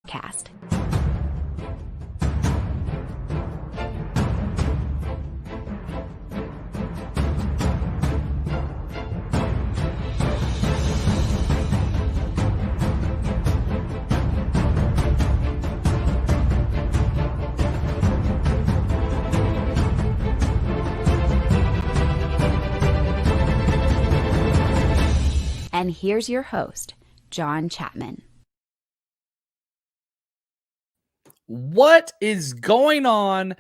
podcast. And here's your host, John Chapman. What is going on,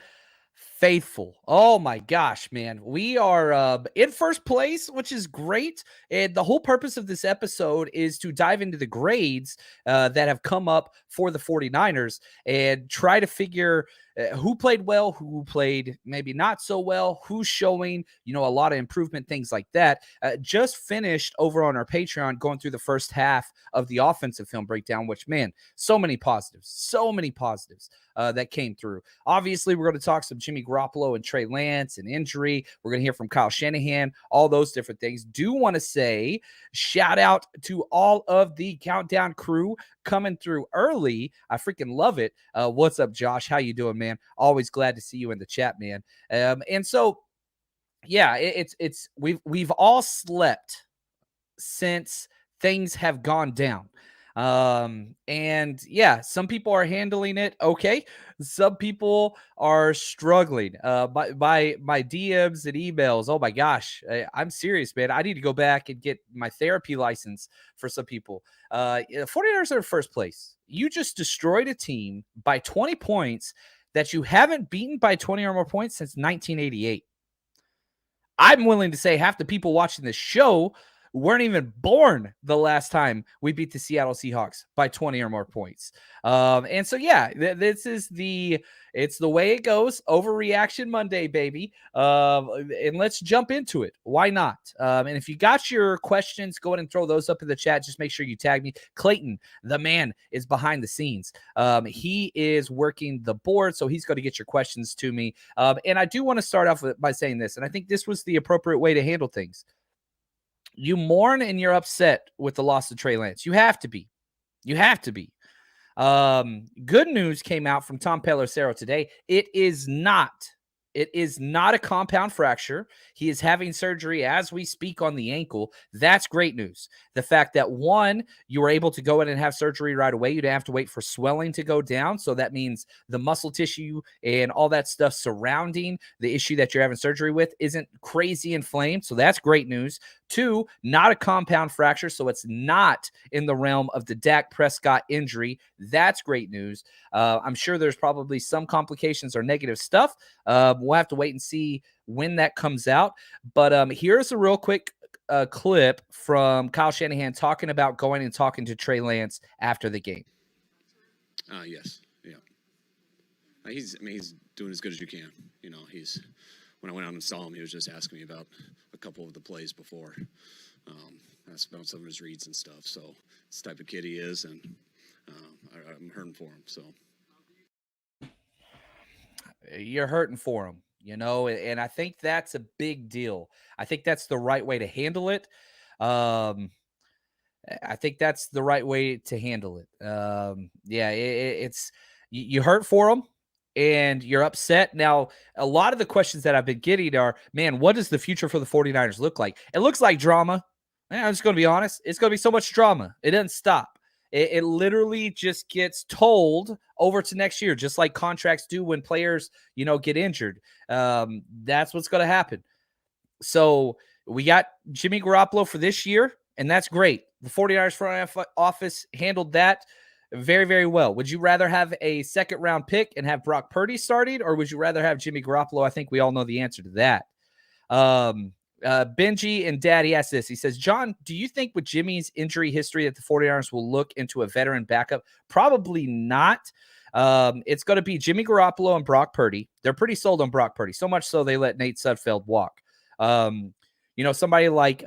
faithful? Oh my gosh, man. We are in first place, which is great. And the whole purpose of this episode is to dive into the grades that have come up for the 49ers and try to figure who played well, who played maybe not so well, who's showing, a lot of improvement, things like that. Just finished over on our Patreon going through the first half of the offensive film breakdown, which, man, so many positives that came through. Obviously, we're going to talk some Jimmy Garoppolo and Trey Lance and injury. We're going to hear from Kyle Shanahan, all those different things. Do want to say shout out to all of the Countdown crew coming through early. I freaking love it. What's up, Josh? How you doing, man? Always glad to see you in the chat, man. And so, yeah, we've all slept since things have gone down. And yeah, some people are handling it okay. Some people are struggling. By my DMs and emails. Oh my gosh, I'm serious, man. I need to go back and get my therapy license for some people. 49ers are in first place. You just destroyed a team by 20 points that you haven't beaten by 20 or more points since 1988. I'm willing to say half the people watching this show weren't even born the last time we beat the Seattle Seahawks by 20 or more points. And so, yeah, it's the way it goes. Overreaction Monday, baby. And let's jump into it. Why not? And if you got your questions, go ahead and throw those up in the chat. Just make sure you tag me. Clayton, the man, is behind the scenes. He is working the board, so he's going to get your questions to me. And I do want to start off by saying this, and I think this was the appropriate way to handle things. You mourn and you're upset with the loss of Trey Lance. You have to be. Good news came out from Tom Pelissero today. It is not a compound fracture. He is having surgery as we speak on the ankle. That's great news. The fact that, one, you were able to go in and have surgery right away. You didn't have to wait for swelling to go down. So that means the muscle tissue and all that stuff surrounding the issue that you're having surgery with isn't crazy inflamed. So that's great news. Two, not a compound fracture. So it's not in the realm of the Dak Prescott injury. That's great news. I'm sure there's probably some complications or negative stuff. We'll have to wait and see when that comes out. But here's a real quick clip from Kyle Shanahan talking about going and talking to Trey Lance after the game. Yes. Yeah. He's doing as good as you can. When I went out and saw him, he was just asking me about a couple of the plays before. Asked about some of his reads and stuff. So it's the type of kid he is, and I'm hurting for him. So you're hurting for him, and I think that's a big deal. I think that's the right way to handle it. It's you hurt for him and you're upset. Now, a lot of the questions that I've been getting are, man, what does the future for the 49ers look like? It looks like drama. I'm just going to be honest. It's going to be so much drama. It doesn't stop. It literally just gets told over to next year, just like contracts do when players, get injured. That's what's going to happen. So we got Jimmy Garoppolo for this year, and that's great. The 49ers front office handled that very, very well. Would you rather have a second-round pick and have Brock Purdy started, or would you rather have Jimmy Garoppolo? I think we all know the answer to that. Benji and Daddy asked this. He says, John, do you think with Jimmy's injury history that the 49ers will look into a veteran backup? Probably not. It's going to be Jimmy Garoppolo and Brock Purdy. They're pretty sold on Brock Purdy, so much so they let Nate Sudfeld walk. Somebody like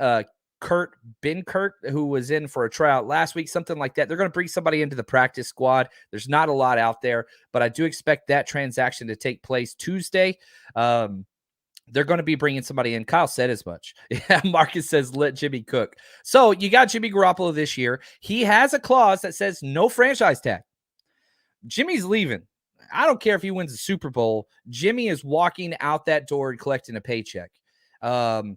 Kurt Benkert, who was in for a tryout last week, something like that. They're going to bring somebody into the practice squad. There's not a lot out there, but I do expect that transaction to take place Tuesday. They're going to be bringing somebody in. Kyle said as much. Marcus says, let Jimmy cook. So you got Jimmy Garoppolo this year. He has a clause that says no franchise tag. Jimmy's leaving. I don't care if he wins the Super Bowl. Jimmy is walking out that door and collecting a paycheck. And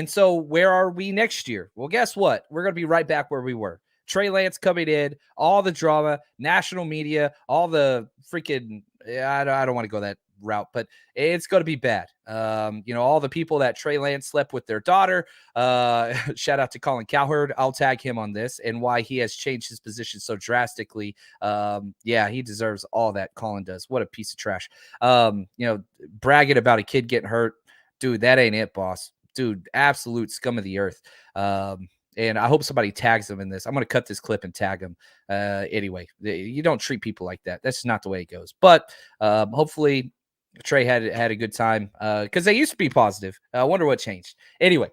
so where are we next year? Well, guess what? We're going to be right back where we were. Trey Lance coming in, all the drama, national media, all the freaking, I don't want to go that route, but it's going to be bad. All the people that Trey Lance slept with their daughter, shout out to Colin Cowherd. I'll tag him on this and why he has changed his position so drastically. He deserves all that Colin does. What a piece of trash. Bragging about a kid getting hurt. Dude, that ain't it, boss. Dude, absolute scum of the earth. And I hope somebody tags him in this. I'm going to cut this clip and tag him. Anyway, you don't treat people like that. That's just not the way it goes. But hopefully Trey had a good time because they used to be positive. I wonder what changed. Anyway,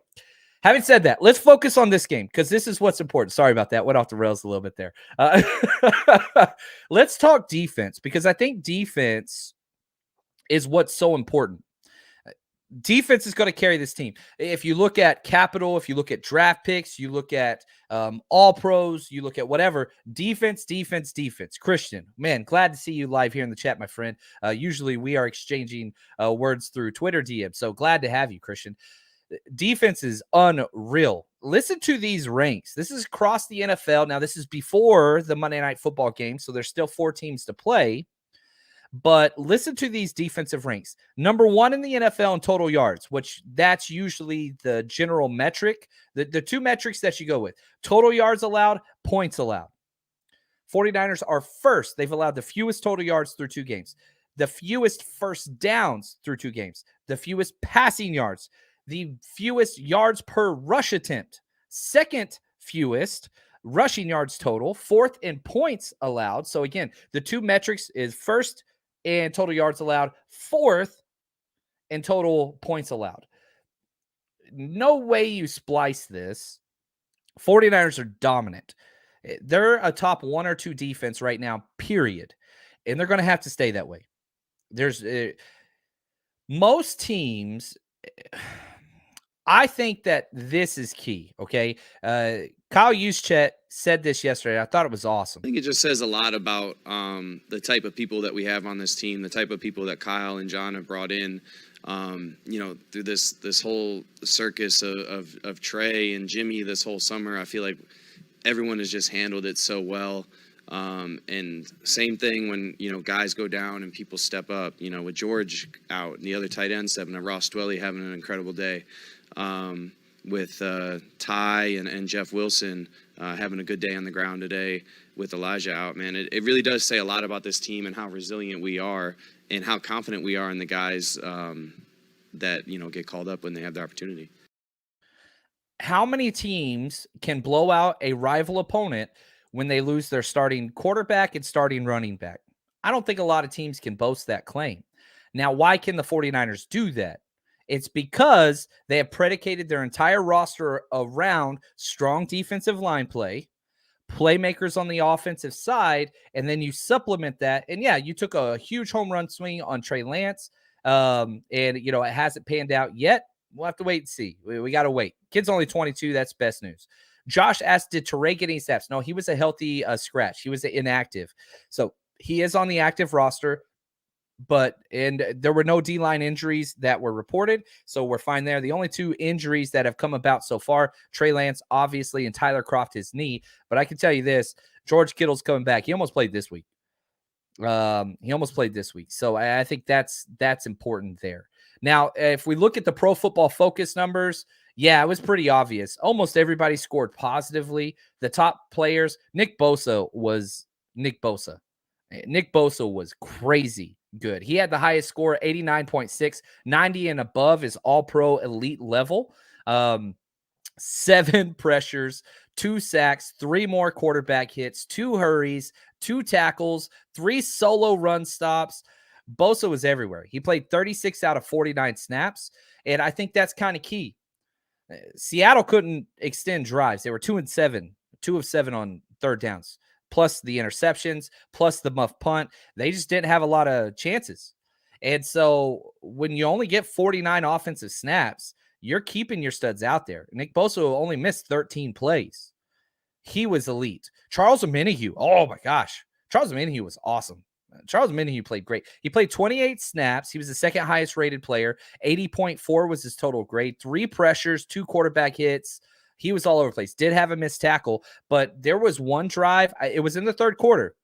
having said that, let's focus on this game because this is what's important. Sorry about that. Went off the rails a little bit there. Let's talk defense because I think defense is what's so important. Defense is going to carry this team. If you look at capital, if you look at draft picks, you look at all pros, you look at whatever, defense. Christian, man, glad to see you live here in the chat, my friend. Usually we are exchanging words through Twitter DM. So glad to have you, Christian. Defense is unreal. Listen to these ranks. This is across the NFL. Now, this is before the Monday Night Football game, so there's still 4 teams to play. But listen to these defensive ranks. Number 1 in the NFL in total yards, which that's usually the general metric. The 2 metrics that you go with. Total yards allowed, points allowed. 49ers are first. They've allowed the fewest total yards through 2 games. The fewest first downs through 2 games. The fewest passing yards. The fewest yards per rush attempt. Second fewest rushing yards total. 4th in points allowed. So again, the 2 metrics is first and total yards allowed, 4th in total points allowed. No way you splice this. 49ers are dominant. They're a top 1 or 2 defense right now, period. And they're going to have to stay that way. There's most teams, I think that this is key, okay? Kyle Juszczyk said this yesterday. I thought it was awesome. I think it just says a lot about the type of people that we have on this team, the type of people that Kyle and John have brought in, through this whole circus of Trey and Jimmy this whole summer. I feel like everyone has just handled it so well. And same thing when, guys go down and people step up, with George out and the other tight end stepping up, Ross Dwelly having an incredible day. With Ty and Jeff Wilson having a good day on the ground today with Elijah out, man. It really does say a lot about this team and how resilient we are and how confident we are in the guys that, get called up when they have the opportunity. How many teams can blow out a rival opponent when they lose their starting quarterback and starting running back? I don't think a lot of teams can boast that claim. Now, why can the 49ers do that? It's because they have predicated their entire roster around strong defensive line play, playmakers on the offensive side, and then you supplement that. And yeah, you took a huge home run swing on Trey Lance, and it hasn't panned out yet. We'll have to wait and see. We got to wait. Kid's only 22. That's best news. Josh asked, did Teray get any snaps? No, he was a healthy scratch. He was inactive. So he is on the active roster. And there were no D-line injuries that were reported, so we're fine there. The only 2 injuries that have come about so far, Trey Lance, obviously, and Tyler Kroft, his knee. But I can tell you this, George Kittle's coming back. He almost played this week. So I think that's important there. Now, if we look at the Pro Football Focus numbers, yeah, it was pretty obvious. Almost everybody scored positively. The top players, Nick Bosa was crazy good. He had the highest score, 89.6. 90 and above is all-pro elite level. 7 pressures, 2 sacks, 3 more quarterback hits, 2 hurries, 2 tackles, 3 solo run stops. Bosa was everywhere. He played 36 out of 49 snaps, and I think that's kind of key. Seattle couldn't extend drives. They were 2 of 7 on third downs. Plus the interceptions, plus the muff punt. They just didn't have a lot of chances. And so when you only get 49 offensive snaps, you're keeping your studs out there. Nick Bosa only missed 13 plays. He was elite. Charles Omenihu, oh my gosh. Charles Omenihu was awesome. Charles Minihue played great. He played 28 snaps. He was the second highest rated player. 80.4 was his total grade. 3 pressures, 2 quarterback hits. He was all over the place. Did have a missed tackle, but there was one drive. It was in the third quarter,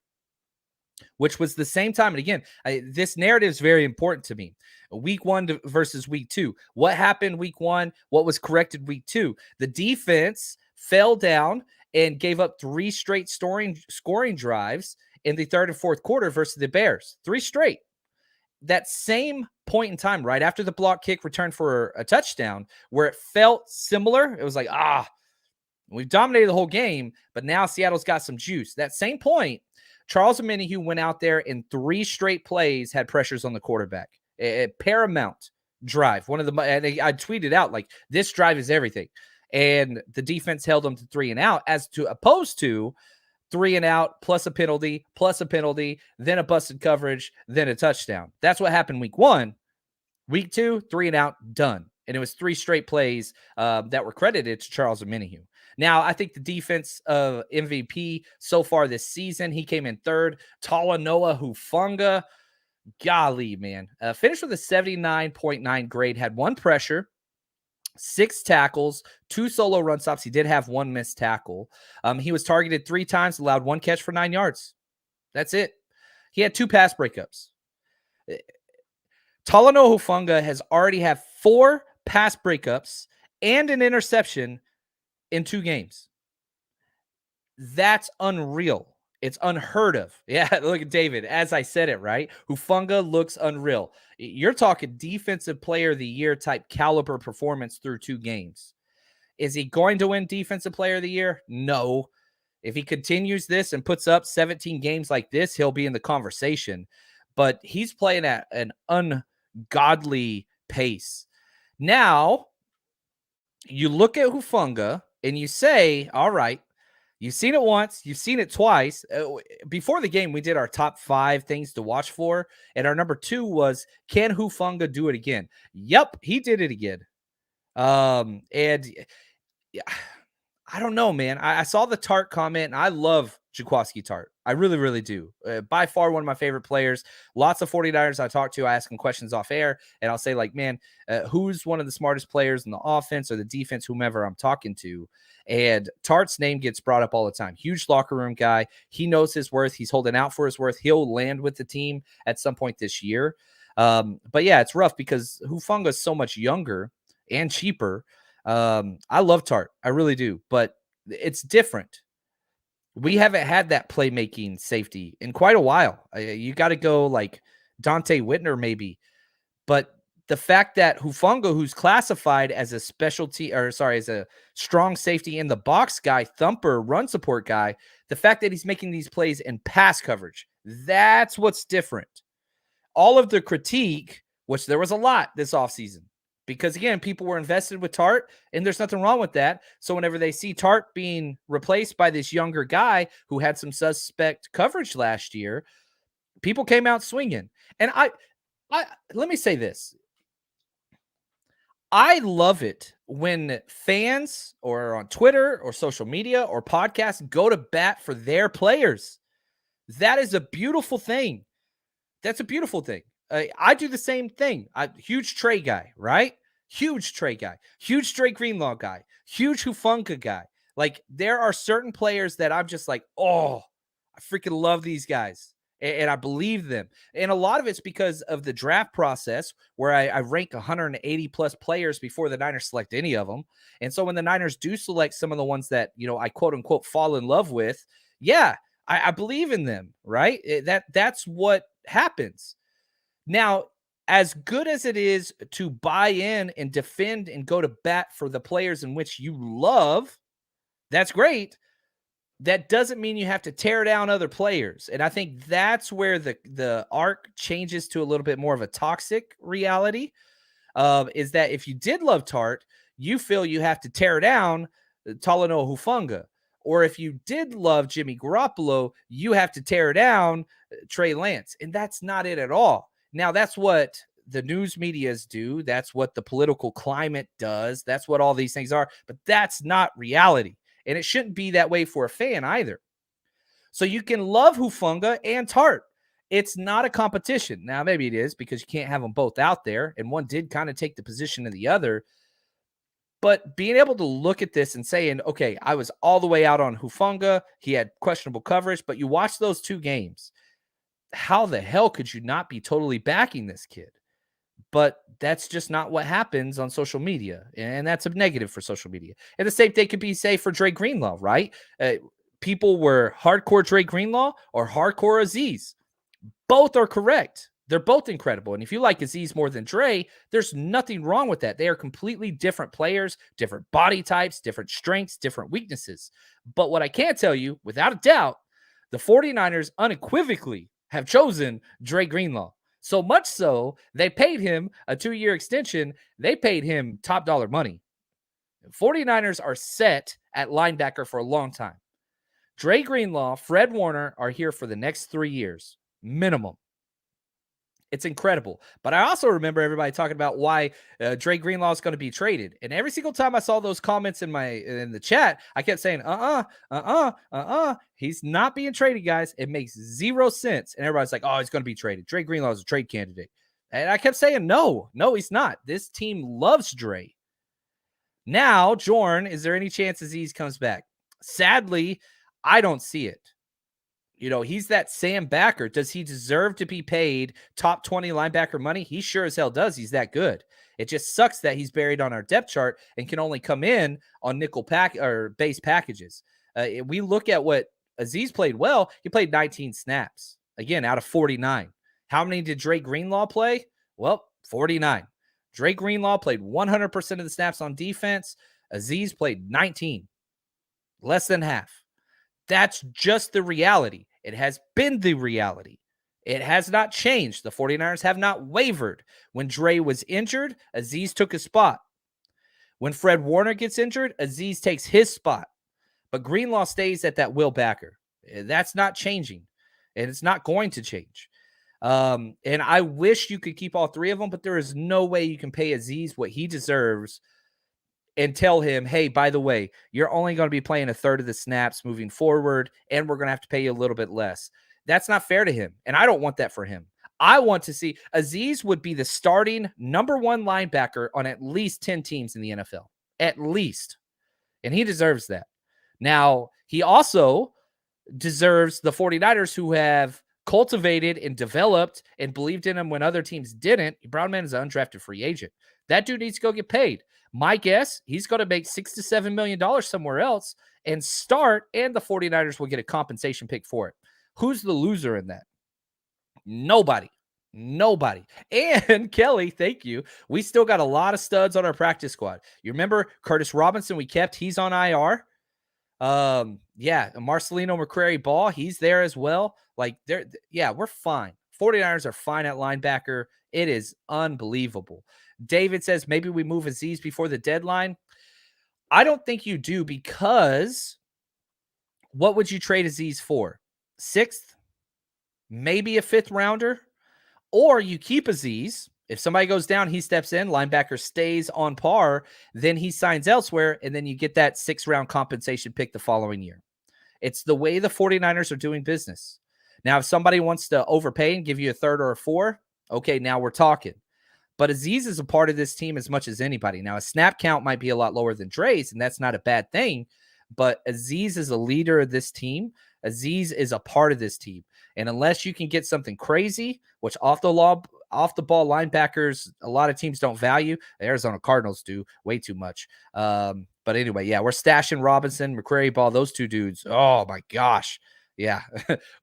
which was the same time. And again, this narrative is very important to me. Week 1 versus week 2. What happened week 1? What was corrected week 2? The defense fell down and gave up 3 straight scoring drives in the third and fourth quarter versus the Bears. 3 straight. That same point in time, right after the block kick returned for a touchdown, where it felt similar, it was like, we've dominated the whole game, but now Seattle's got some juice. That same point, Charles Omenihu went out there in 3 straight plays, had pressures on the quarterback. A paramount drive. One of the, I tweeted out, like, this drive is everything. And the defense held them to 3 and out, as to opposed to 3 and out plus a penalty, then a busted coverage, then a touchdown. That's what happened week 1. Week 2, 3 and out, done. And it was 3 straight plays that were credited to Charles Omenihu. Now, I think the defense MVP so far this season, he came in third. Talanoa Hufanga, golly, man. Finished with a 79.9 grade, had 1 pressure, 6 tackles, 2 solo run stops. He did have 1 missed tackle. He was targeted 3 times, allowed 1 catch for 9 yards. That's it. He had 2 pass breakups. Talanoa Hufanga has already had 4 pass breakups and an interception in 2 games. That's unreal. It's unheard of. Yeah, look at David. As I said it, right? Hufanga looks unreal. You're talking defensive player of the year type caliber performance through 2 games. Is he going to win defensive player of the year? No. If he continues this and puts up 17 games like this, he'll be in the conversation. But he's playing at an ungodly pace. Now, you look at Hufanga and you say, all right, you've seen it once, you've seen it twice. Before the game, we did our top 5 things to watch for, and our number 2 was, can Hufanga do it again? Yep, he did it again. And yeah, I don't know, man. I saw the Tart comment, and I love Jaquiski Tart. I really, really do. By far one of my favorite players. Lots of 49ers I talk to, I ask them questions off air, and I'll say, like, man, who's one of the smartest players in the offense or the defense, whomever I'm talking to? And Tart's name gets brought up all the time. Huge locker room guy. He knows his worth. He's holding out for his worth. He'll land with the team at some point this year. But yeah, it's rough because Hufanga is so much younger and cheaper. I love Tart. I really do. But it's different. We haven't had that playmaking safety in quite a while. You got to go like Dante Whitner maybe. But the fact that Hufanga, who's classified as a as a strong safety in the box guy, thumper, run support guy, the fact that he's making these plays in pass coverage, that's what's different. All of the critique, which there was a lot this offseason, because again, people were invested with Tart, and there's nothing wrong with that. So whenever they see Tart being replaced by this younger guy who had some suspect coverage last year, people came out swinging. And I let me say this. I love it when fans or on Twitter or social media or podcasts go to bat for their players. That is a beautiful thing. That's a beautiful thing. I do the same thing. Huge Trey guy, right? Huge Trey guy. Huge Trey Greenlaw guy. Huge Hufanga guy. Like, there are certain players that I'm just like, oh, I freaking love these guys. And I believe them. And a lot of it's because of the draft process where I rank 180 plus players before the Niners select any of them. And so when the Niners do select some of the ones that, you know, I quote unquote fall in love with, yeah, I believe in them, right? That's what happens. Now, as good as it is to buy in and defend and go to bat for the players in which you love, that's great. That doesn't mean you have to tear down other players. And I think that's where the arc changes to a little bit more of a toxic reality, is that if you did love Tart, you feel you have to tear down Talanoa Hufanga. Or if you did love Jimmy Garoppolo, you have to tear down Trey Lance. And that's not it at all. Now, that's what the news medias do. That's what the political climate does. That's what all these things are. But that's not reality. And it shouldn't be that way for a fan either. So you can love Hufanga and Tart. it's not a competition. Now, maybe it is because you can't have them both out there, and one did kind of take the position of the other. But being able to look at this and saying, okay, I was all the way out on Hufanga. He had questionable coverage, but you watch those 2 games. How the hell could you not be totally backing this kid? But that's just not what happens on social media. And that's a negative for social media. And the same thing could be, say, for Dre Greenlaw, right? People were hardcore Dre Greenlaw or hardcore Aziz. Both are correct. They're both incredible. And if you like Aziz more than Dre, there's nothing wrong with that. They are completely different players, different body types, different strengths, different weaknesses. But what I can tell you, without a doubt, the 49ers unequivocally have chosen Dre Greenlaw. So much so, they paid him a 2-year extension. They paid him top dollar money. 49ers are set at linebacker for a long time. Dre Greenlaw, Fred Warner are here for the next 3 years, minimum. It's incredible. But I also remember everybody talking about why Dre Greenlaw is going to be traded. And every single time I saw those comments in the chat, I kept saying, he's not being traded, guys. It makes 0 sense. And everybody's like, oh, he's going to be traded. Dre Greenlaw is a trade candidate. And I kept saying, no, he's not. This team loves Dre. Now, Jorn, is there any chance Aziz comes back? Sadly, I don't see it. You know, he's that Sam backer. Does he deserve to be paid top 20 linebacker money? He sure as hell does. He's that good. It just sucks that he's buried on our depth chart and can only come in on nickel pack or base packages. We look at what Aziz played well. He played 19 snaps, again, out of 49. How many did Dre Greenlaw play? Well, 49. Dre Greenlaw played 100% of the snaps on defense. Aziz played 19, less than half. That's just the reality. It has been the reality. It has not changed. The 49ers have not wavered. When Dre was injured, Aziz took his spot. When Fred Warner gets injured, Aziz takes his spot. But Greenlaw stays at that will backer. That's not changing. And it's not going to change. And I wish you could keep all 3 of them, but there is no way you can pay Aziz what he deserves and tell him, hey, by the way, you're only going to be playing a third of the snaps moving forward, and we're going to have to pay you a little bit less. That's not fair to him, and I don't want that for him. I want to see Aziz would be the starting number 1 linebacker on at least 10 teams in the NFL, at least, and he deserves that. Now, he also deserves the 49ers who have cultivated and developed and believed in him when other teams didn't. Brownman is an undrafted free agent. That dude needs to go get paid. My guess, he's going to make $6 to $7 million somewhere else and start, and the 49ers will get a compensation pick for it. Who's the loser in that? Nobody. And Kelly, thank you. We still got a lot of studs on our practice squad. You remember Curtis Robinson we kept? He's on IR. Marcelino McCrary Ball, he's there as well. We're fine. 49ers are fine at linebacker. It is unbelievable. David says maybe we move Aziz before the deadline. I don't think you do, because what would you trade Aziz for? 6th? Maybe a 5th rounder? Or you keep Aziz. If somebody goes down, he steps in, linebacker stays on par, then he signs elsewhere, and then you get that 6th round compensation pick the following year. It's the way the 49ers are doing business. Now, if somebody wants to overpay and give you a 3rd or a 4th, okay, now we're talking. But Aziz is a part of this team as much as anybody. Now, a snap count might be a lot lower than Dre's, and that's not a bad thing. But Aziz is a leader of this team. Aziz is a part of this team. And unless you can get something crazy, which off the ball linebackers, a lot of teams don't value. The Arizona Cardinals do way too much. But anyway, yeah, we're stashing Robinson, McCrary Ball, those 2 dudes. Oh, my gosh. Yeah,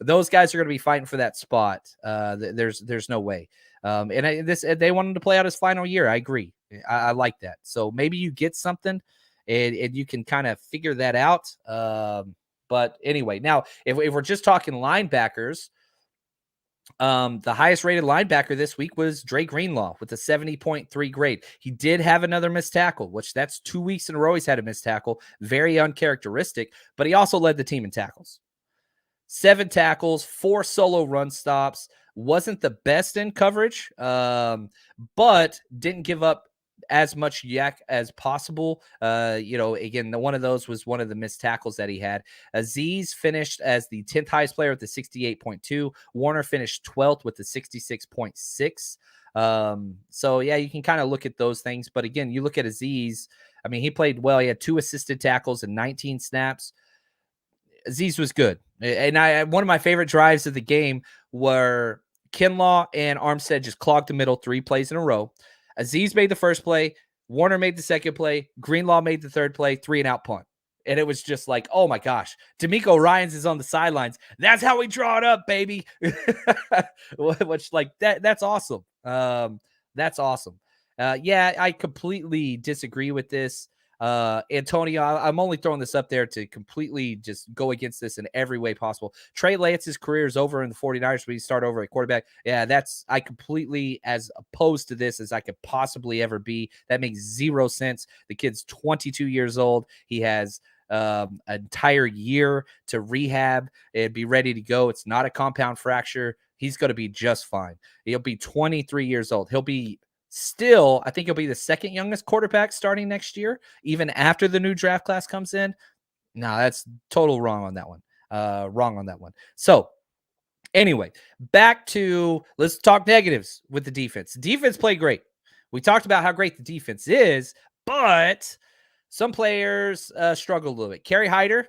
those guys are going to be fighting for that spot. There's no way. They want him to play out his final year. I agree. I like that. So maybe you get something and you can kind of figure that out. But anyway, now if we're just talking linebackers, the highest rated linebacker this week was Dre Greenlaw with a 70.3 grade. He did have another missed tackle, which that's 2 weeks in a row he's had a missed tackle. Very uncharacteristic, but he also led the team in tackles. 7 tackles, 4 solo run stops. Wasn't the best in coverage, but didn't give up as much yak as possible. Again, one of those was one of the missed tackles that he had. Aziz finished as the 10th highest player with the 68.2. Warner finished 12th with the 66.6. So yeah, you can kind of look at those things. But again, you look at Aziz, I mean, he played well. He had 2 assisted tackles and 19 snaps. Aziz was good. And one of my favorite drives of the game were Kinlaw and Armstead just clogged the middle 3 plays in a row. Aziz made the first play. Warner made the second play. Greenlaw made the third play, 3-and-out punt. And it was just like, oh my gosh, D'Amico Ryans is on the sidelines. That's how we draw it up, baby. Which, like, that's awesome. That's awesome. Yeah, I completely disagree with this. Antonio, I'm only throwing this up there to completely just go against this in every way possible. Trey Lance's career is over in the 49ers when he start over at quarterback. Yeah, I completely as opposed to this as I could possibly ever be. That makes 0 sense. The kid's 22 years old. He has an entire year to rehab and be ready to go. It's not a compound fracture. He's going to be just fine. He'll be 23 years old. He'll be still, I think he'll be the second youngest quarterback starting next year, even after the new draft class comes in. No, that's total wrong on that one. Wrong on that one. So anyway, back to, let's talk negatives with the defense. Defense played great. We talked about how great the defense is, but some players struggled a little bit. Kerry Hyder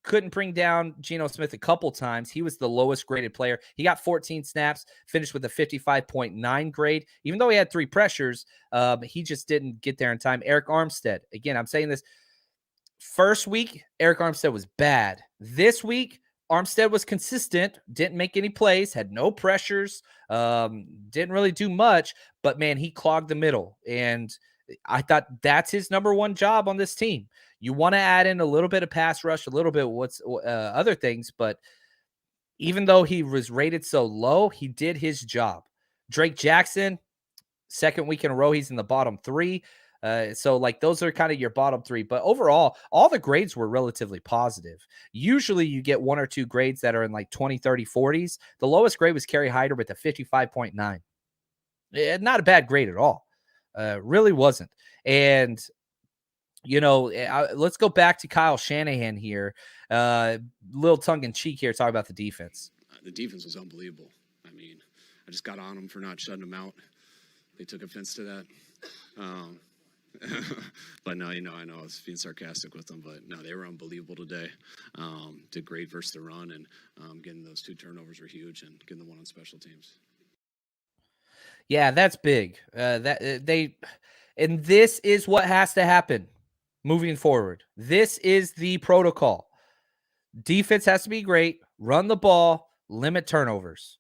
couldn't bring down Geno Smith a couple times. He was the lowest graded player. He got 14 snaps, finished with a 55.9 grade. Even though he had 3 pressures, he just didn't get there in time. Eric Armstead, again, I'm saying this. First week, Eric Armstead was bad. This week, Armstead was consistent, didn't make any plays, had no pressures, didn't really do much, but man, he clogged the middle. And I thought that's his number one job on this team. You want to add in a little bit of pass rush, a little bit of other things, but even though he was rated so low, he did his job. Drake Jackson, second week in a row, he's in the bottom 3. So like those are kind of your bottom 3, but overall, all the grades were relatively positive. Usually you get 1 or 2 grades that are in like 20, 30, 40s. The lowest grade was Kerry Hyder with a 55.9. Not a bad grade at all. Really wasn't. And let's go back to Kyle Shanahan here. Little tongue in cheek here, talk about the defense. The defense was unbelievable. I mean, I just got on them for not shutting them out. They took offense to that. But no, I know I was being sarcastic with them, but no, they were unbelievable today. Did great versus the run, and getting those 2 turnovers were huge, and getting the 1 on special teams. Yeah, that's big. And this is what has to happen moving forward. This is the protocol. Defense has to be great. Run the ball. Limit turnovers.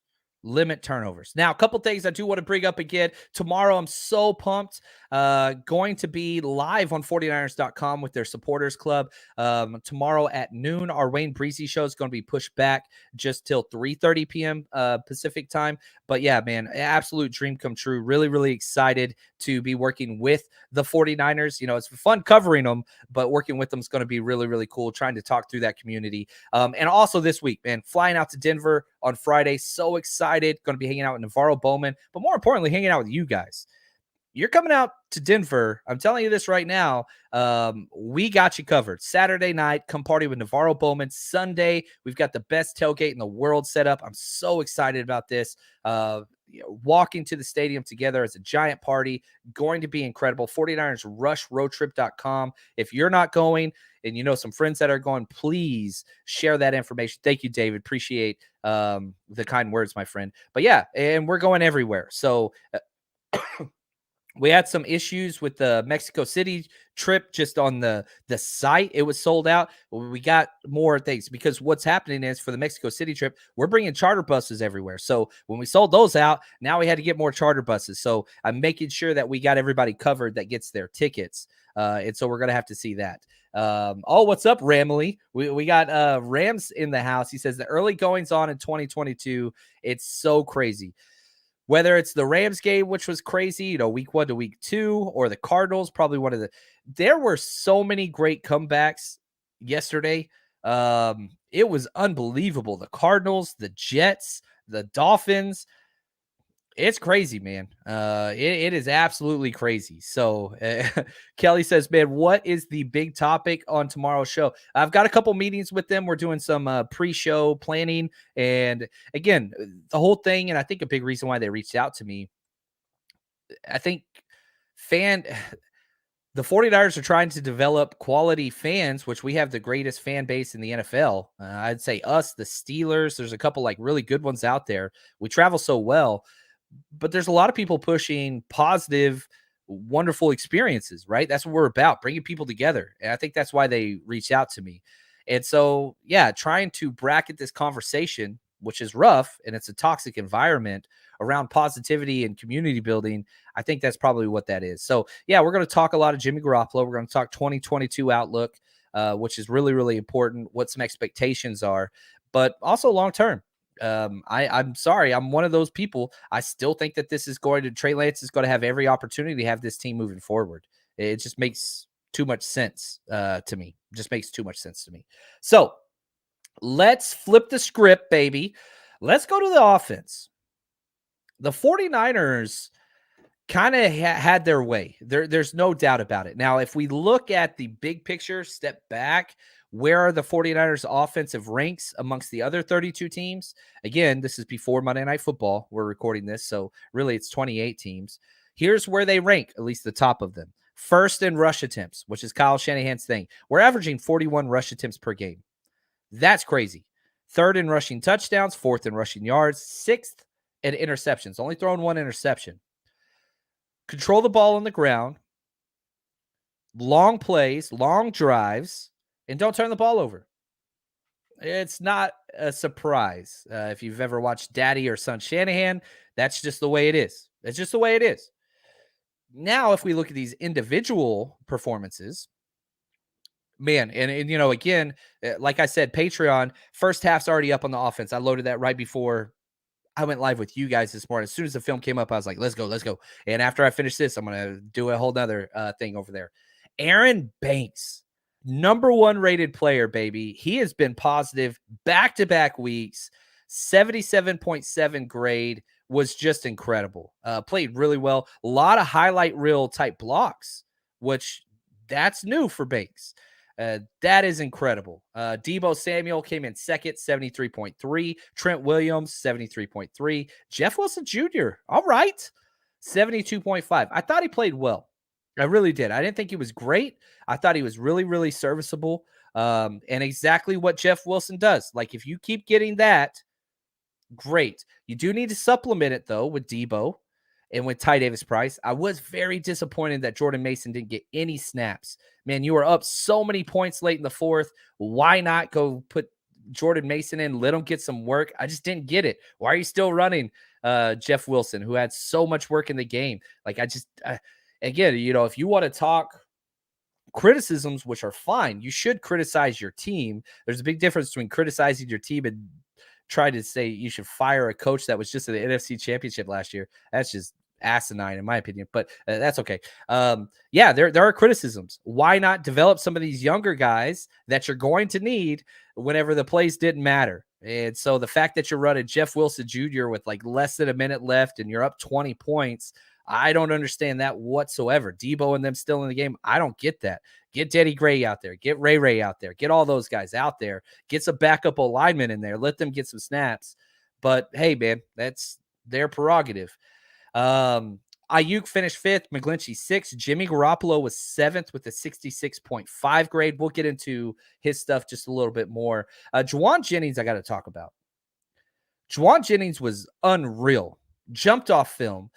Now, a couple things I do want to bring up again. Tomorrow, I'm so pumped. Going to be live on 49ers.com with their supporters club. Tomorrow at noon, our Wayne Breezy show is going to be pushed back just till 3:30 p.m. Pacific time. But yeah, man, absolute dream come true. Really, really excited to be working with the 49ers. It's fun covering them, but working with them is going to be really, really cool. Trying to talk through that community. And also this week, man, flying out to Denver on Friday. So excited. Going to be hanging out with Navarro Bowman, but more importantly, hanging out with you guys. You're coming out to Denver. I'm telling you this right now. We got you covered. Saturday night, come party with Navarro Bowman. Sunday, we've got the best tailgate in the world set up. I'm so excited about this. Walking to the stadium together as a giant party, going to be incredible. 49ers rushroadtrip.com. If you're not going and you know some friends that are going, please share that information. Thank you, David. Appreciate the kind words, my friend. But yeah, and we're going everywhere. So we had some issues with the Mexico City trip just on the site. It was sold out. We got more things because what's happening is for the Mexico City trip, we're bringing charter buses everywhere. So when we sold those out, now we had to get more charter buses. So I'm making sure that we got everybody covered that gets their tickets. And so we're going to have to see that. What's up, Ramley? We got Rams in the house. He says the early goings on in 2022, it's so crazy. Whether it's the Rams game, which was crazy, week 1 to week 2, or the Cardinals, probably there were so many great comebacks yesterday. It was unbelievable. The Cardinals, the Jets, the Dolphins. It's crazy, man. It is absolutely crazy. So Kelly says, man, what is the big topic on tomorrow's show? I've got a couple meetings with them. We're doing some pre-show planning. And again, the whole thing, and I think a big reason why they reached out to me, I think the 49ers are trying to develop quality fans, which we have the greatest fan base in the NFL. I'd say us, the Steelers, there's a couple like really good ones out there. We travel so well, but there's a lot of people pushing positive, wonderful experiences, right? That's what we're about, bringing people together. And I think that's why they reached out to me. And so, yeah, trying to bracket this conversation, which is rough and it's a toxic environment around positivity and community building. I think that's probably what that is. So, yeah, we're going to talk a lot of Jimmy Garoppolo. We're going to talk 2022 outlook, which is really, really important, what some expectations are, but also long term. I'm sorry. I'm one of those people. I still think that Trey Lance is going to have every opportunity to have this team moving forward. It just makes too much sense to me. Just makes too much sense to me. So let's flip the script, baby. Let's go to the offense. The 49ers kind of had their way. There's no doubt about it. Now, if we look at the big picture, step back, where are the 49ers offensive ranks amongst the other 32 teams? Again, this is before Monday Night Football. We're recording this, so really it's 28 teams. Here's where they rank, at least the top of them. First in rush attempts, which is Kyle Shanahan's thing. We're averaging 41 rush attempts per game. That's crazy. Third in rushing touchdowns, fourth in rushing yards, sixth in interceptions, only throwing one interception. Control the ball on the ground, long plays, long drives, and don't turn the ball over. It's not a surprise. If you've ever watched Daddy or Son Shanahan, that's just the way it is. That's just the way it is. Now, if we look at these individual performances, man, and again, like I said, Patreon, first half's already up on the offense. I loaded that right before I went live with you guys this morning. As soon as the film came up, I was like, let's go. And after I finish this, I'm going to do a whole nother thing over there. Aaron Banks, number 1 rated player, baby. He has been positive back-to-back weeks. 77.7 grade was just incredible. Played really well. A lot of highlight reel type blocks, which that's new for Banks. That is incredible. Deebo Samuel came in second, 73.3. Trent Williams, 73.3. Jeff Wilson Jr., all right, 72.5. I thought he played well. I really did. I didn't think he was great. I thought he was really, really serviceable. And exactly what Jeff Wilson does. Like, if you keep getting that, great. You do need to supplement it, though, with Deebo and with Ty Davis-Price. I was very disappointed that Jordan Mason didn't get any snaps. Man, you were up so many points late in the fourth. Why not go put Jordan Mason in, let him get some work? I just didn't get it. Why are you still running Jeff Wilson, who had so much work in the game? Like, again, if you want to talk criticisms, which are fine, you should criticize your team. There's a big difference between criticizing your team and try to say you should fire a coach that was just in the NFC Championship last year. That's just asinine, in my opinion, but that's okay. Yeah, there are criticisms. Why not develop some of these younger guys that you're going to need whenever the plays didn't matter? And so the fact that you're running Jeff Wilson Jr. with like less than a minute left and you're up 20 points, I don't understand that whatsoever. Deebo and them still in the game, I don't get that. Get Teddy Gray out there. Get Ray out there. Get all those guys out there. Get some backup alignment in there. Let them get some snaps. But, hey, man, that's their prerogative. Ayuk finished 5th. McGlinchey 6th. Jimmy Garoppolo was 7th with a 66.5 grade. We'll get into his stuff just a little bit more. Juwan Jennings I got to talk about. Juwan Jennings was unreal. Jumped off film.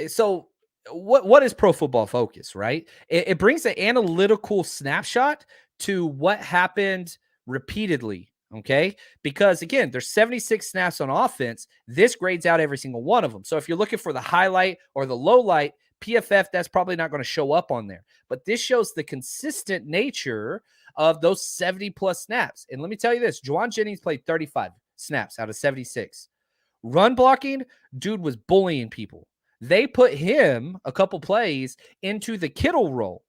So what is Pro Football Focus, right? It brings an analytical snapshot to what happened repeatedly, okay? Because, again, there's 76 snaps on offense. This grades out every single one of them. So if you're looking for the highlight or the low light, PFF, that's probably not going to show up on there. But this shows the consistent nature of those 70-plus snaps. And let me tell you this. Juwan Jennings played 35 snaps out of 76. Run blocking, dude was bullying people. They put him a couple plays into the Kittle role.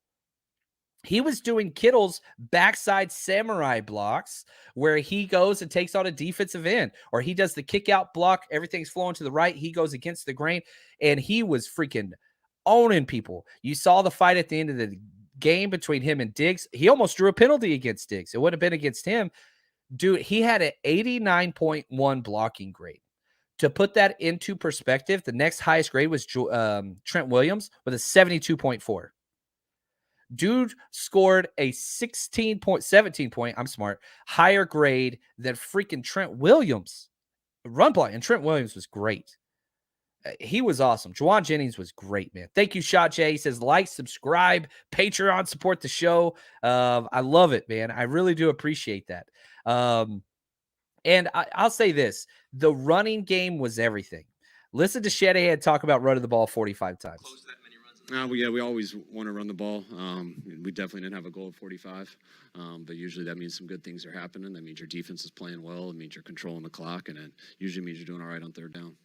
He was doing Kittle's backside samurai blocks where he goes and takes on a defensive end, or he does the kick out block. Everything's flowing to the right. He goes against the grain, and he was freaking owning people. You saw the fight at the end of the game between him and Diggs. He almost drew a penalty against Diggs. It wouldn't have been against him. Dude, he had an 89.1 blocking grade. To put that into perspective, the next highest grade was Trent Williams with a 72.4. Dude scored a 17 point, I'm smart, higher grade than freaking Trent Williams. Run block, and Trent Williams was great. He was awesome. Juwan Jennings was great, man. Thank you, Shot Jay. He says, like, subscribe, Patreon, support the show. I love it, man. I really do appreciate that. And I'll say this. The running game was everything. Listen to Shanahan talk about running the ball 45 times. We always want to run the ball. We definitely didn't have a goal of 45, but usually that means some good things are happening. That means your defense is playing well. It means you're controlling the clock, and it usually means you're doing all right on third down.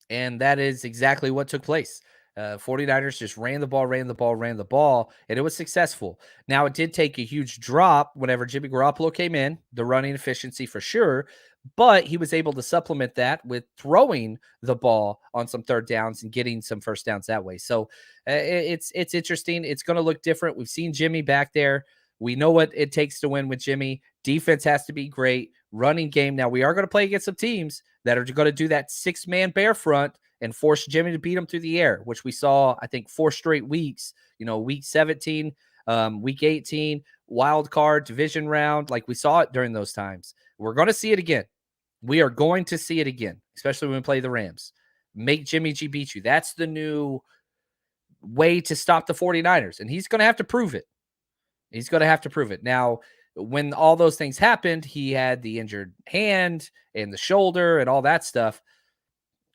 And that is exactly what took place. 49ers just ran the ball, and it was successful. Now, it did take a huge drop whenever Jimmy Garoppolo came in, the running efficiency for sure, but he was able to supplement that with throwing the ball on some third downs and getting some first downs that way. So it's interesting. It's going to look different. We've seen Jimmy back there. We know what it takes to win with Jimmy. Defense has to be great. Running game. Now, we are going to play against some teams that are going to do that 6-man bear front and force Jimmy to beat them through the air, which we saw, I think, 4 straight weeks. Week 17, week 18, wild card, division round. Like, we saw it during those times. We're going to see it again. We are going to see it again, especially when we play the Rams. Make Jimmy G beat you. That's the new way to stop the 49ers, and he's going to have to prove it. He's going to have to prove it. Now, when all those things happened, he had the injured hand and the shoulder and all that stuff.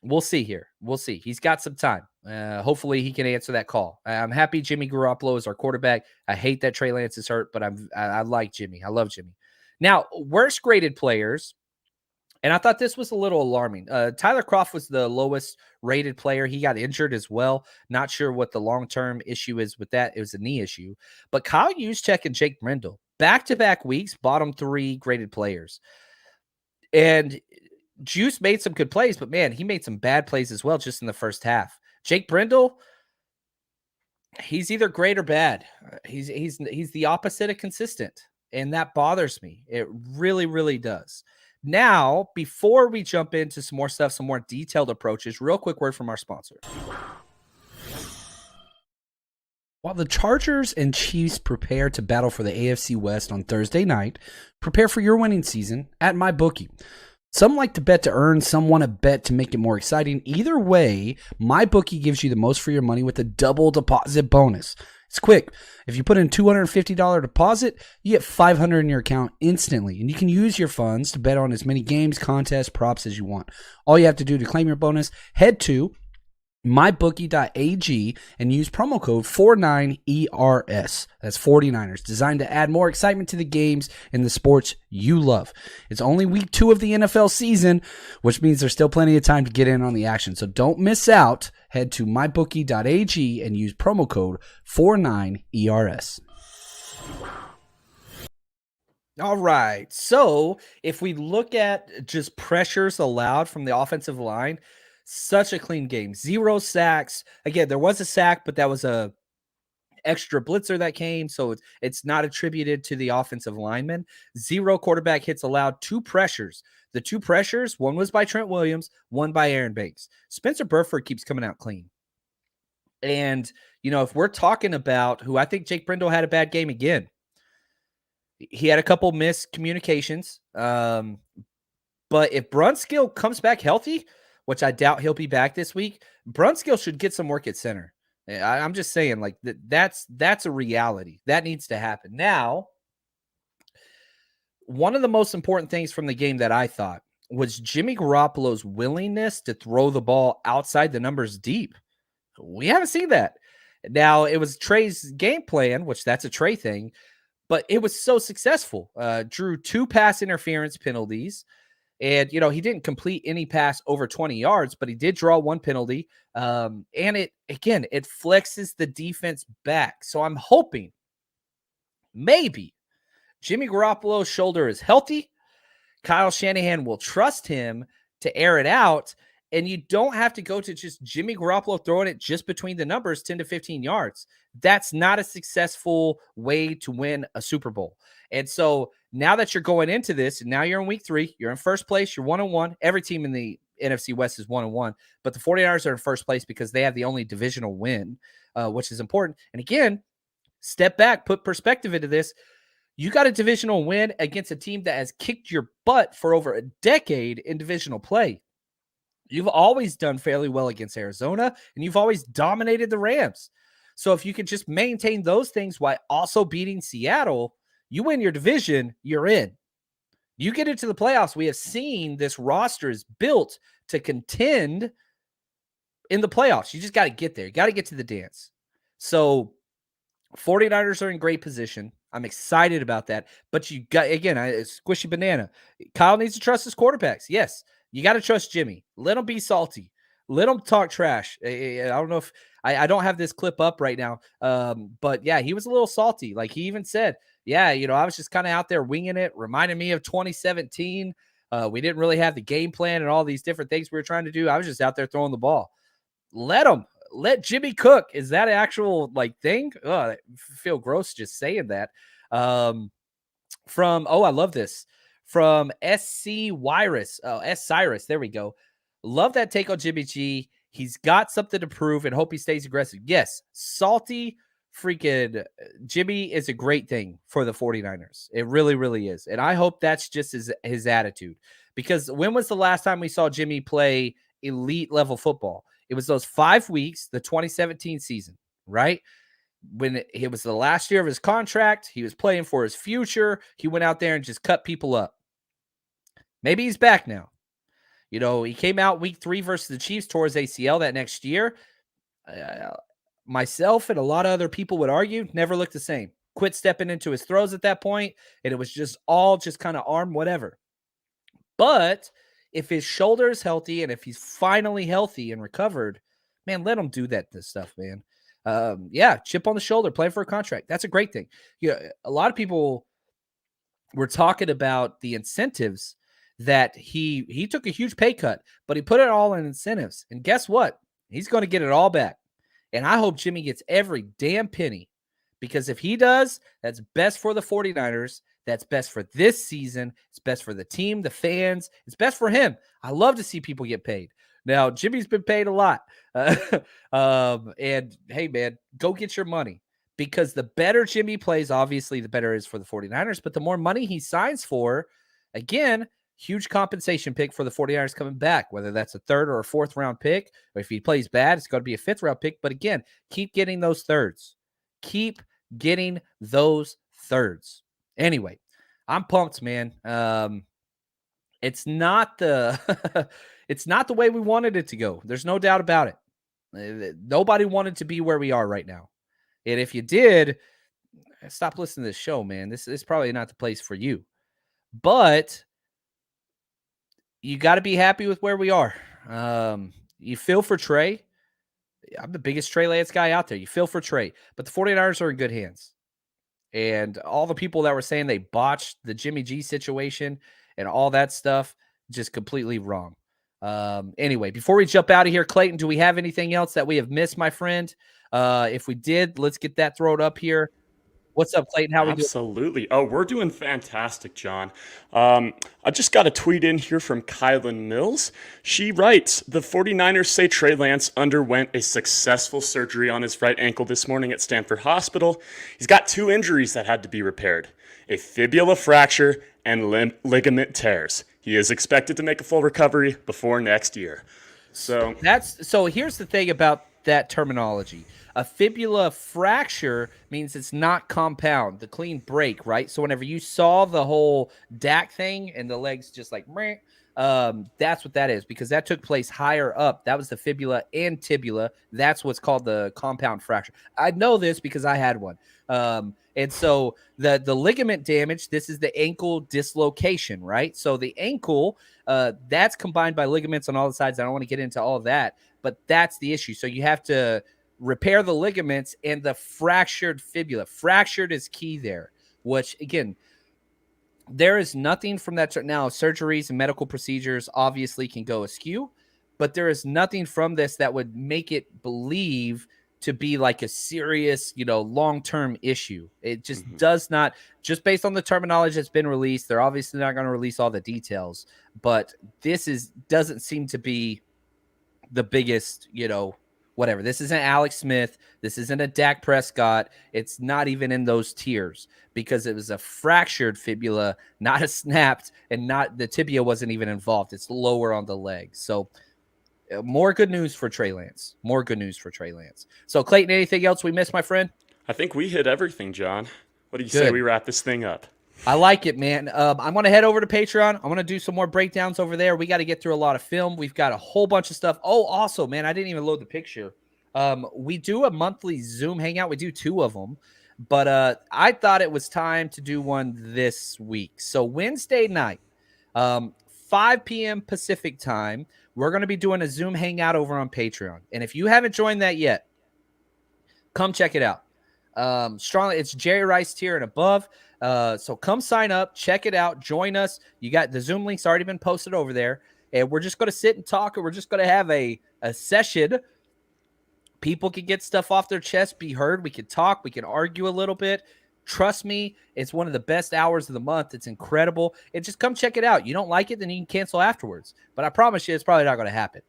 We'll see here. We'll see. He's got some time. Hopefully he can answer that call. I'm happy Jimmy Garoppolo is our quarterback. I hate that Trey Lance is hurt, but I like Jimmy. I love Jimmy. Now, worst graded players, and I thought this was a little alarming. Tyler Kroft was the lowest rated player. He got injured as well. Not sure what the long-term issue is with that. It was a knee issue. But Kyle Juszczyk and Jake Brendel, back-to-back weeks, bottom 3 graded players. And Juice made some good plays, but man, he made some bad plays as well just in the first half. Jake Brendel, he's either great or bad. He's the opposite of consistent, and that bothers me. It really, really does. Now, before we jump into some more stuff, some more detailed approaches, real quick word from our sponsor. While the Chargers and Chiefs prepare to battle for the AFC West on Thursday night, prepare for your winning season at MyBookie. Some like to bet to earn, some want to bet to make it more exciting. Either way, MyBookie gives you the most for your money with a double deposit bonus. It's quick. If you put in $250 deposit, you get $500 in your account instantly, and you can use your funds to bet on as many games, contests, props as you want. All you have to do to claim your bonus, head to mybookie.ag and use promo code 49ERS. That's 49ers, designed to add more excitement to the games and the sports you love. It's only week 2 of the NFL season, which means there's still plenty of time to get in on the action. So don't miss out. Head to mybookie.ag and use promo code 49ERS. All right. So if we look at just pressures allowed from the offensive line, such a clean game. 0 sacks. Again, there was a sack, but that was a extra blitzer that came, so it's not attributed to the offensive lineman. 0 quarterback hits allowed. 2 pressures. The 2 pressures, one was by Trent Williams, one by Aaron Banks. Spencer Burford keeps coming out clean. And, if we're talking about who I think Jake Brendel had a bad game again, he had a couple miscommunications. But if Brunskill comes back healthy, which I doubt he'll be back this week, Brunskill should get some work at center. I'm just saying, like, that's a reality. That needs to happen. Now, one of the most important things from the game that I thought was Jimmy Garoppolo's willingness to throw the ball outside the numbers deep. We haven't seen that. Now, it was Trey's game plan, which that's a Trey thing, but it was so successful. Drew 2 pass interference penalties. And, he didn't complete any pass over 20 yards, but he did draw 1 penalty. And it flexes the defense back. So I'm hoping maybe Jimmy Garoppolo's shoulder is healthy, Kyle Shanahan will trust him to air it out, and you don't have to go to just Jimmy Garoppolo throwing it just between the numbers, 10 to 15 yards. That's not a successful way to win a Super Bowl. And so now that you're going into this, and now you're in week 3, you're in first place, you're 1-1. Every team in the NFC West is 1-1, but the 49ers are in first place because they have the only divisional win, which is important. And again, step back, put perspective into this. You got a divisional win against a team that has kicked your butt for over a decade in divisional play. You've always done fairly well against Arizona, and you've always dominated the Rams. So if you could just maintain those things while also beating Seattle, you win your division, you're in. You get into the playoffs. We have seen this roster is built to contend in the playoffs. You just got to get there. You got to get to the dance. So 49ers are in great position. I'm excited about that. But you got, again, squishy banana. Kyle needs to trust his quarterbacks. Yes, you got to trust Jimmy. Let him be salty. Let him talk trash. I don't know if I don't have this clip up right now. But yeah, he was a little salty. Like he even said, yeah, I was just kind of out there winging it, reminding me of 2017. We didn't really have the game plan and all these different things we were trying to do. I was just out there throwing the ball. Let Jimmy cook. Is that an actual thing? Oh, I feel gross just saying that. I love this from SC Wirus. Oh, S Cyrus. There we go. Love that take on Jimmy G. He's got something to prove and hope he stays aggressive. Yes, salty freaking Jimmy is a great thing for the 49ers. It really, really is. And I hope that's just his attitude. Because when was the last time we saw Jimmy play elite level football? It was those 5 weeks, the 2017 season, right? When it was the last year of his contract, he was playing for his future. He went out there and just cut people up. Maybe he's back now. He came out week 3 versus the Chiefs, tore his ACL that next year. Myself and a lot of other people would argue, never looked the same. Quit stepping into his throws at that point, and it was just all just kind of arm whatever. But if his shoulder is healthy and if he's finally healthy and recovered, man, let him do this stuff, man. Chip on the shoulder, playing for a contract. That's a great thing. A lot of people were talking about the incentives that he took a huge pay cut, but he put it all in incentives. And guess what? He's going to get it all back. And I hope Jimmy gets every damn penny, because if he does, that's best for the 49ers. That's best for this season. It's best for the team, the fans. It's best for him. I love to see people get paid. Now, Jimmy's been paid a lot. And hey, man, go get your money, because the better Jimmy plays, obviously, the better it is for the 49ers. But the more money he signs for, again, huge compensation pick for the 49ers coming back, whether that's a 3rd or a 4th round pick, or if he plays bad, it's going to be a 5th round pick. But again, keep getting those thirds. Keep getting those thirds. Anyway, I'm pumped, man. It's not the it's not the way we wanted it to go. There's no doubt about it. Nobody wanted to be where we are right now. And if you did, stop listening to this show, man. This is probably not the place for you. But you got to be happy with where we are. You feel for Trey. I'm the biggest Trey Lance guy out there. You feel for Trey. But the 49ers are in good hands. And all the people that were saying they botched the Jimmy G situation and all that stuff, just completely wrong. Anyway, before we jump out of here, Clayton, do we have anything else that we have missed, my friend? If we did, let's get that thrown up here. What's up, Clayton? How are we doing? Absolutely. Oh, we're doing fantastic, John. I just got a tweet in here from Kylan Mills. She writes, the 49ers say Trey Lance underwent a successful surgery on his right ankle this morning at Stanford Hospital. He's got 2 injuries that had to be repaired, a fibula fracture and ligament tears. He is expected to make a full recovery before next year. So here's the thing about that terminology. A fibula fracture means it's not compound, the clean break, right? So whenever you saw the whole DAC thing and the legs just like, that's what that is, because that took place higher up. That was the fibula and tibula. That's what's called the compound fracture. I know this because I had one. And so the ligament damage, this is the ankle dislocation, right? So the ankle, that's combined by ligaments on all the sides. I don't want to get into all of that, but that's the issue. So you have to repair the ligaments and the fractured fibula. Fractured is key there. which again, there is nothing from that. Now, surgeries and medical procedures obviously can go askew, but there is nothing from this that would make it believe to be like a serious, long-term issue. It just does not, just based on the terminology that's been released. They're obviously not going to release all the details, but this doesn't seem to be the biggest, whatever. This isn't Alex Smith. This isn't a Dak Prescott. It's not even in those tiers because it was a fractured fibula, not a snapped, and not the tibia wasn't even involved. It's lower on the leg. So more good news for Trey Lance. More good news for Trey Lance. So Clayton, anything else we missed, my friend? I think we hit everything, John. What do you say we wrap this thing up? I like it, man. I'm going to head over to Patreon. I'm going to do some more breakdowns over there. We got to get through a lot of film. We've got a whole bunch of stuff. Oh, also, man, I didn't even load the picture. We do a monthly Zoom hangout. We do 2 of them. But I thought it was time to do one this week. So Wednesday night, 5 p.m. Pacific time, we're going to be doing a Zoom hangout over on Patreon. And if you haven't joined that yet, come check it out. Strongly, it's Jerry Rice tier and above. So come sign up, check it out, join us. You got the Zoom links already been posted over there, and we're just going to sit and talk, and we're just going to have a session. People can get stuff off their chest, be heard. We can talk, we can argue a little bit. Trust me, it's one of the best hours of the month. It's incredible. And just come check it out. You don't like it, then you can cancel afterwards. But I promise you, it's probably not going to happen.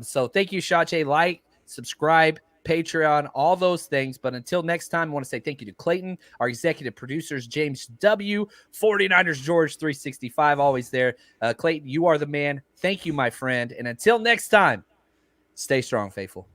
So thank you, Shaair. Like, subscribe, Patreon, all those things. But until next time, I want to say thank you to Clayton, our executive producers, James W., 49ers George 365, always there. Clayton, you are the man. Thank you, my friend. And until next time, stay strong, faithful.